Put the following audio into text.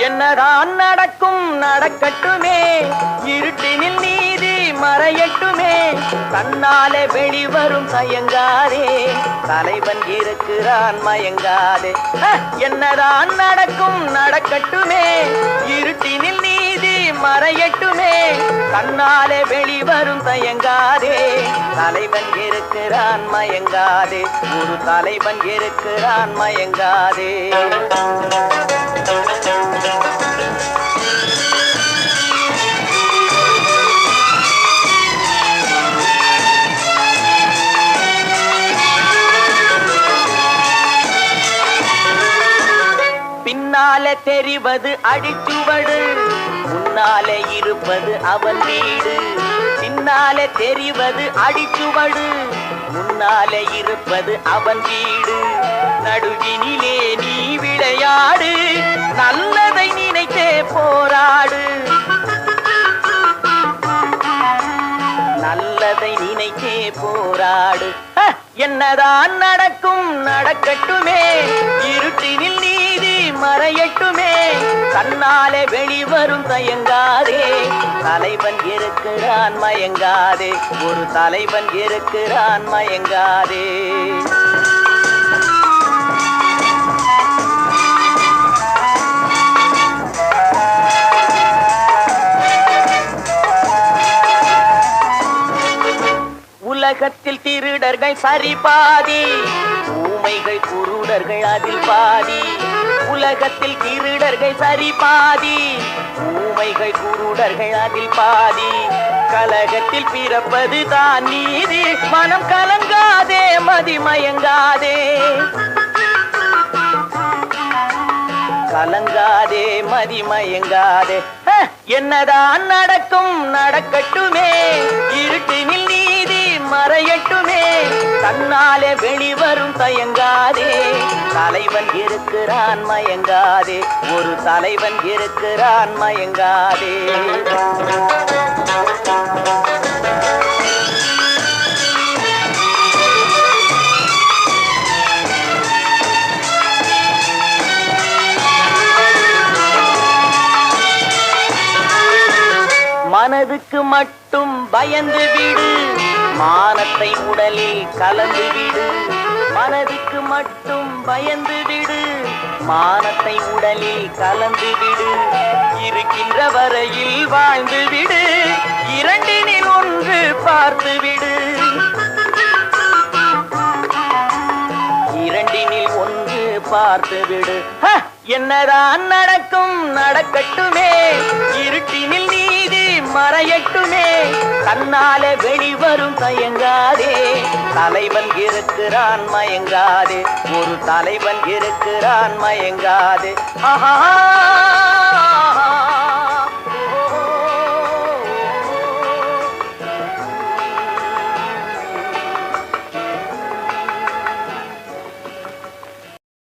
என்னதான் நடக்கும் நடக்கட்டுமே, இருட்டினில் நீதி மறையட்டுமே, தன்னாலே வெளிவரும் தயங்காதே, தலைவன் இருக்கிறான் மயங்காதே. என்னதான் நடக்கும் நடக்கட்டுமே, இருட்டினில் நீதி மறையட்டுமே, தன்னாலே வெளிவரும் தயங்காதே, தலைவன் இருக்கிறான் மயங்காதே, ஒரு தலைவன் இருக்கிறான் மயங்காதே. பின்னாலே தெரிவது அடிச்சுவடு, முன்னாலே இருப்பது அவன் வீடு. பின்னாலே தெரிவது அடிச்சுவடு, முன்னாலே இருப்பது அவன் வீடு. நடுவினிலே நீ விளையாடு, நல்லதை நினைத்தே போராடு, நல்லதை நினைத்தே போராடு. என்னதான் நடக்கும் நடக்கட்டுமே, இருட்டினில் நீதி மறையட்டுமே, தன்னாலே வெளிவரும் தயங்காதே, தலைவன் இருக்கிறான் மயங்காதே, ஒரு தலைவன் இருக்கிறான் மயங்காதே. உலகத்தில் திருடர்கள் சரி பாதி, ஊமைகள் குருடர்கள் அதில் பாதி. உலகத்தில் திருடர்கள் சரி பாதி, ஊமைகள் குருடர்கள் அதில் பாதி. கலகத்தில் பிறப்பது தான் நீதி, மனம் கலங்காதே மதிமயங்காதே, கலங்காதே மதிமயங்காதே. என்னதான் நடக்கும் நடக்கட்டுமே, இருட்டினில் நீதி மறையட்டுமே, தன்னாலே வெளிவரும் தயங்காதே, தலைவன் இருக்கிறான் மயங்காதே, ஒரு தலைவன் இருக்கிறான் மயங்காதே. மனதுக்கு மட்டும் பயந்து விடு, மானத்தை உடலில் கலந்து விடு. மனதுக்கு மட்டும் பயந்து விடு, மானத்தை உடலில் கலந்து விடு. இருக்கின்ற வரையில் வாழ்ந்து விடு, இரண்டினில் ஒன்று பார்த்து விடு, இரண்டினில் ஒன்று பார்த்து விடு. என்னதான் நடக்கும் நடக்கட்டுமே, இருட்டினில் நீதி மறையட்டுமே, தன்னாலே வெளிவரும் தயங்காதே, தலைவன் இருக்கிறான் மயங்காதே, ஒரு தலைவன் இருக்கிறான் மயங்காதே. ஆஹா.